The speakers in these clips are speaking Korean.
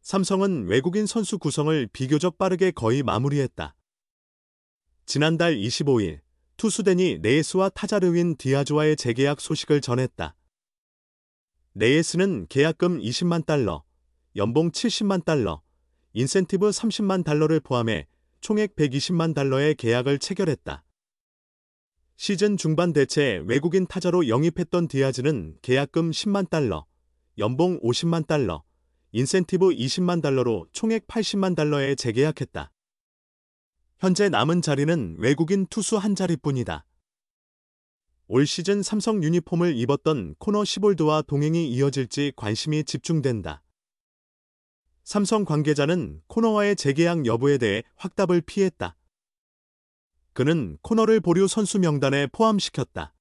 삼성은 외국인 선수 구성을 비교적 빠르게 거의 마무리했다. 지난달 25일, 투수댄이 레이스와 타자 르윈 디아즈와의 재계약 소식을 전했다. 레이스는 계약금 20만 달러, 연봉 70만 달러, 인센티브 30만 달러를 포함해 총액 120만 달러의 계약을 체결했다. 시즌 중반 대체 외국인 타자로 영입했던 디아즈는 계약금 10만 달러, 연봉 50만 달러, 인센티브 20만 달러로 총액 80만 달러에 재계약했다. 현재 남은 자리는 외국인 투수 한 자리뿐이다. 올 시즌 삼성 유니폼을 입었던 코너 시볼드와 동행이 이어질지 관심이 집중된다. 삼성 관계자는 코너와의 재계약 여부에 대해 확답을 피했다. 그는 코너를 보류 선수 명단에 포함시켰다.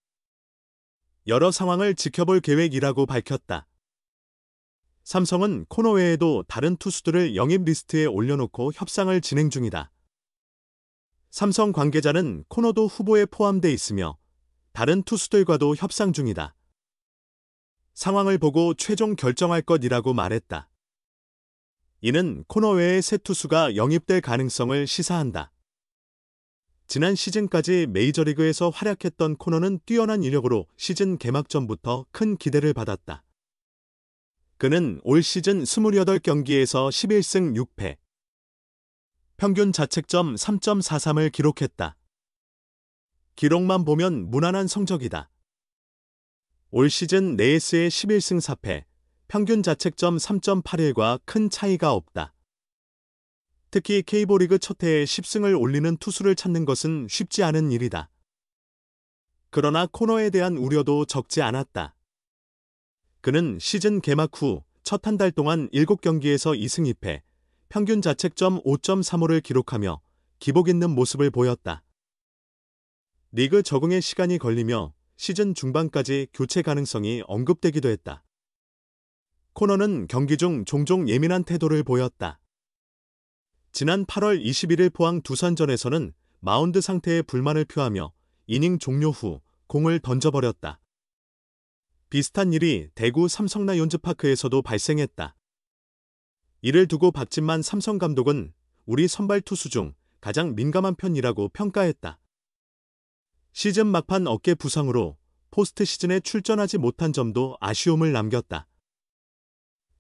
여러 상황을 지켜볼 계획이라고 밝혔다. 삼성은 코너 외에도 다른 투수들을 영입 리스트에 올려놓고 협상을 진행 중이다. 삼성 관계자는 코너도 후보에 포함돼 있으며 다른 투수들과도 협상 중이다. 상황을 보고 최종 결정할 것이라고 말했다. 이는 코너 외의 새 투수가 영입될 가능성을 시사한다. 지난 시즌까지 메이저리그에서 활약했던 코너는 뛰어난 이력으로 시즌 개막 전부터 큰 기대를 받았다. 그는 올 시즌 28경기에서 11승 6패, 평균 자책점 3.43을 기록했다. 기록만 보면 무난한 성적이다. 올 시즌 레이스의 11승 4패, 평균 자책점 3.81과 큰 차이가 없다. 특히 K리그 첫 해에 10승을 올리는 투수를 찾는 것은 쉽지 않은 일이다. 그러나 코너에 대한 우려도 적지 않았다. 그는 시즌 개막 후 첫 한 달 동안 7경기에서 2승 2패, 평균 자책점 5.35를 기록하며 기복 있는 모습을 보였다. 리그 적응에 시간이 걸리며 시즌 중반까지 교체 가능성이 언급되기도 했다. 코너는 경기 중 종종 예민한 태도를 보였다. 지난 8월 21일 포항 두산전에서는 마운드 상태에 불만을 표하며 이닝 종료 후 공을 던져버렸다. 비슷한 일이 대구 삼성 라이온즈 파크에서도 발생했다. 이를 두고 박진만 삼성 감독은 우리 선발 투수 중 가장 민감한 편이라고 평가했다. 시즌 막판 어깨 부상으로 포스트 시즌에 출전하지 못한 점도 아쉬움을 남겼다.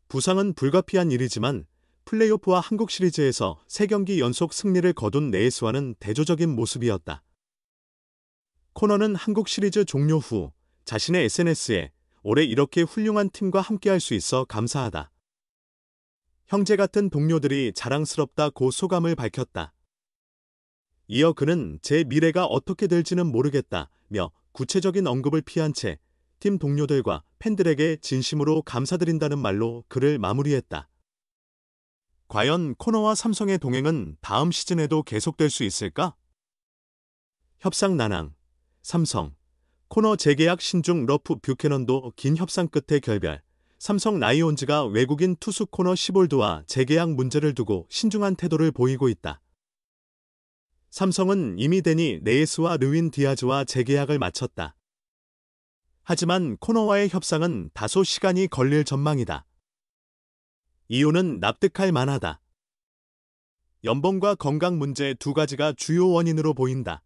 부상은 불가피한 일이지만 플레이오프와 한국 시리즈에서 3경기 연속 승리를 거둔 레이스와는 대조적인 모습이었다. 코너는 한국 시리즈 종료 후 자신의 SNS에 올해 이렇게 훌륭한 팀과 함께할 수 있어 감사하다. 형제 같은 동료들이 자랑스럽다고 소감을 밝혔다. 이어 그는 제 미래가 어떻게 될지는 모르겠다며 구체적인 언급을 피한 채 팀 동료들과 팬들에게 진심으로 감사드린다는 말로 글을 마무리했다. 과연 코너와 삼성의 동행은 다음 시즌에도 계속될 수 있을까? 협상 난항, 삼성, 코너 재계약 신중 러프 뷰캐넌도 긴 협상 끝에 결별, 삼성 라이온즈가 외국인 투수 코너 시볼드와 재계약 문제를 두고 신중한 태도를 보이고 있다. 삼성은 이미 데니 레이스와 르윈 디아즈와 재계약을 마쳤다. 하지만 코너와의 협상은 다소 시간이 걸릴 전망이다. 이유는 납득할 만하다. 연봉과 건강 문제 두 가지가 주요 원인으로 보인다.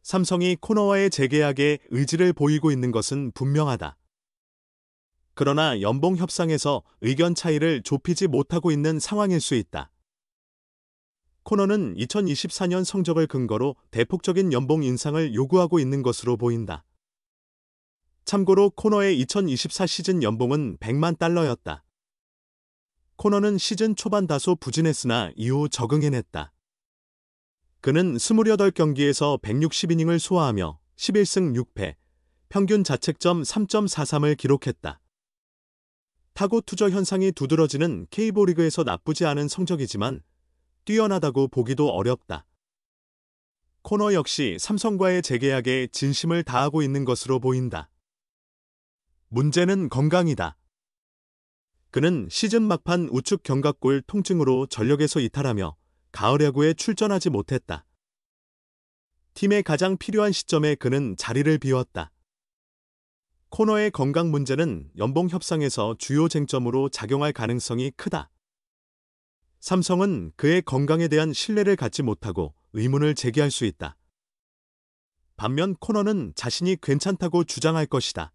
삼성이 코너와의 재계약에 의지를 보이고 있는 것은 분명하다. 그러나 연봉 협상에서 의견 차이를 좁히지 못하고 있는 상황일 수 있다. 코너는 2024년 성적을 근거로 대폭적인 연봉 인상을 요구하고 있는 것으로 보인다. 참고로 코너의 2024 시즌 연봉은 100만 달러였다. 코너는 시즌 초반 다소 부진했으나 이후 적응해냈다. 그는 28경기에서 160이닝을 소화하며 11승 6패, 평균 자책점 3.43을 기록했다. 타고 투저 현상이 두드러지는 K리그에서 나쁘지 않은 성적이지만 뛰어나다고 보기도 어렵다. 코너 역시 삼성과의 재계약에 진심을 다하고 있는 것으로 보인다. 문제는 건강이다. 그는 시즌 막판 우측 견갑골 통증으로 전력에서 이탈하며 가을 야구에 출전하지 못했다. 팀에 가장 필요한 시점에 그는 자리를 비웠다. 코너의 건강 문제는 연봉 협상에서 주요 쟁점으로 작용할 가능성이 크다. 삼성은 그의 건강에 대한 신뢰를 갖지 못하고 의문을 제기할 수 있다. 반면 코너는 자신이 괜찮다고 주장할 것이다.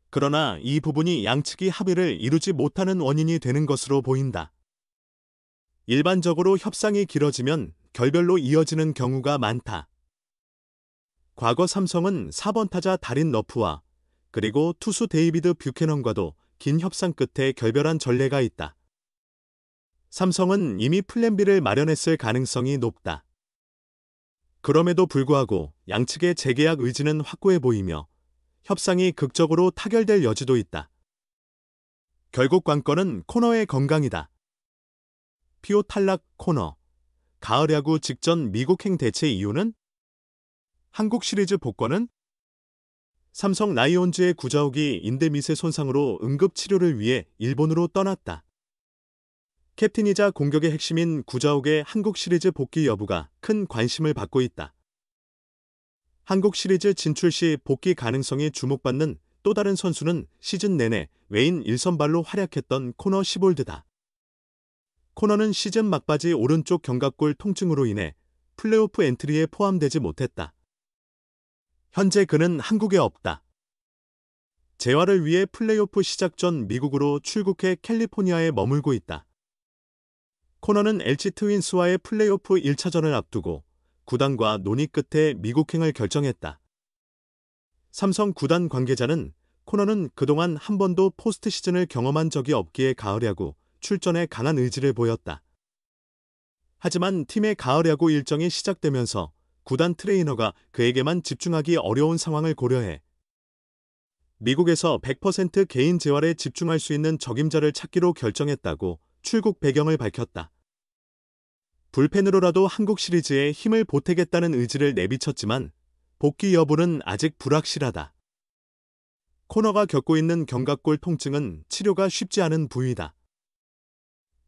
그러나 이 부분이 양측이 합의를 이루지 못하는 원인이 되는 것으로 보인다. 일반적으로 협상이 길어지면 결별로 이어지는 경우가 많다. 과거 삼성은 4번 타자 다린 러프와 그리고 투수 데이비드 뷰캐넌과도 긴 협상 끝에 결별한 전례가 있다. 삼성은 이미 플랜 B를 마련했을 가능성이 높다. 그럼에도 불구하고 양측의 재계약 의지는 확고해 보이며 협상이 극적으로 타결될 여지도 있다. 결국 관건은 코너의 건강이다. 피오 탈락 코너. 가을 야구 직전 미국행 대체 이유는? 한국 시리즈 복권은? 삼성 라이온즈의 구자욱이 인대미세 손상으로 응급치료를 위해 일본으로 떠났다. 캡틴이자 공격의 핵심인 구자욱의 한국 시리즈 복귀 여부가 큰 관심을 받고 있다. 한국 시리즈 진출 시 복귀 가능성이 주목받는 또 다른 선수는 시즌 내내 외인 1선발로 활약했던 코너 시볼드다. 코너는 시즌 막바지 오른쪽 견갑골 통증으로 인해 플레이오프 엔트리에 포함되지 못했다. 현재 그는 한국에 없다. 재활을 위해 플레이오프 시작 전 미국으로 출국해 캘리포니아에 머물고 있다. 코너는 LG 트윈스와의 플레이오프 1차전을 앞두고 구단과 논의 끝에 미국행을 결정했다. 삼성 구단 관계자는 코너는 그동안 한 번도 포스트 시즌을 경험한 적이 없기에 가을 야구 출전에 강한 의지를 보였다. 하지만 팀의 가을 야구 일정이 시작되면서 구단 트레이너가 그에게만 집중하기 어려운 상황을 고려해 미국에서 100% 개인 재활에 집중할 수 있는 적임자를 찾기로 결정했다고 출국 배경을 밝혔다. 불펜으로라도 한국 시리즈에 힘을 보태겠다는 의지를 내비쳤지만 복귀 여부는 아직 불확실하다. 코너가 겪고 있는 견갑골 통증은 치료가 쉽지 않은 부위다.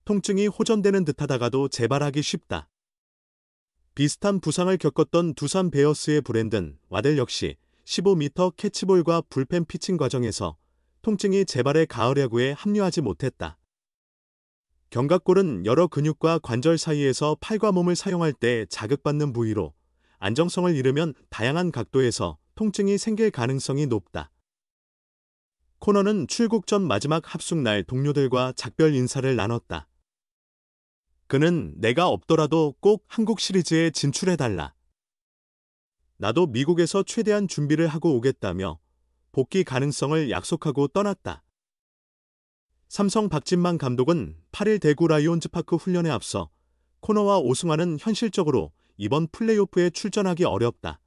통증이 호전되는 듯하다가도 재발하기 쉽다. 비슷한 부상을 겪었던 두산 베어스의 브랜든 와델 역시 15m 캐치볼과 불펜 피칭 과정에서 통증이 재발해 가을 야구에 합류하지 못했다. 견갑골은 여러 근육과 관절 사이에서 팔과 몸을 사용할 때 자극받는 부위로 안정성을 잃으면 다양한 각도에서 통증이 생길 가능성이 높다. 코너는 출국 전 마지막 합숙날 동료들과 작별 인사를 나눴다. 그는 내가 없더라도 꼭 한국 시리즈에 진출해달라. 나도 미국에서 최대한 준비를 하고 오겠다며 복귀 가능성을 약속하고 떠났다. 삼성 박진만 감독은 8일 대구 라이온즈 파크 훈련에 앞서 코너와 오승환은 현실적으로 이번 플레이오프에 출전하기 어렵다.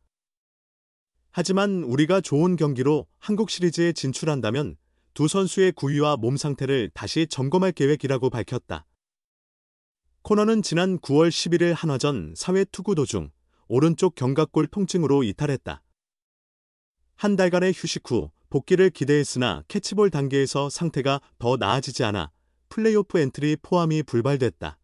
하지만 우리가 좋은 경기로 한국 시리즈에 진출한다면 두 선수의 구위와 몸 상태를 다시 점검할 계획이라고 밝혔다. 코너는 지난 9월 11일 한화전 사회 투구 도중 오른쪽 견갑골 통증으로 이탈했다. 한 달간의 휴식 후 복귀를 기대했으나 캐치볼 단계에서 상태가 더 나아지지 않아 플레이오프 엔트리 포함이 불발됐다.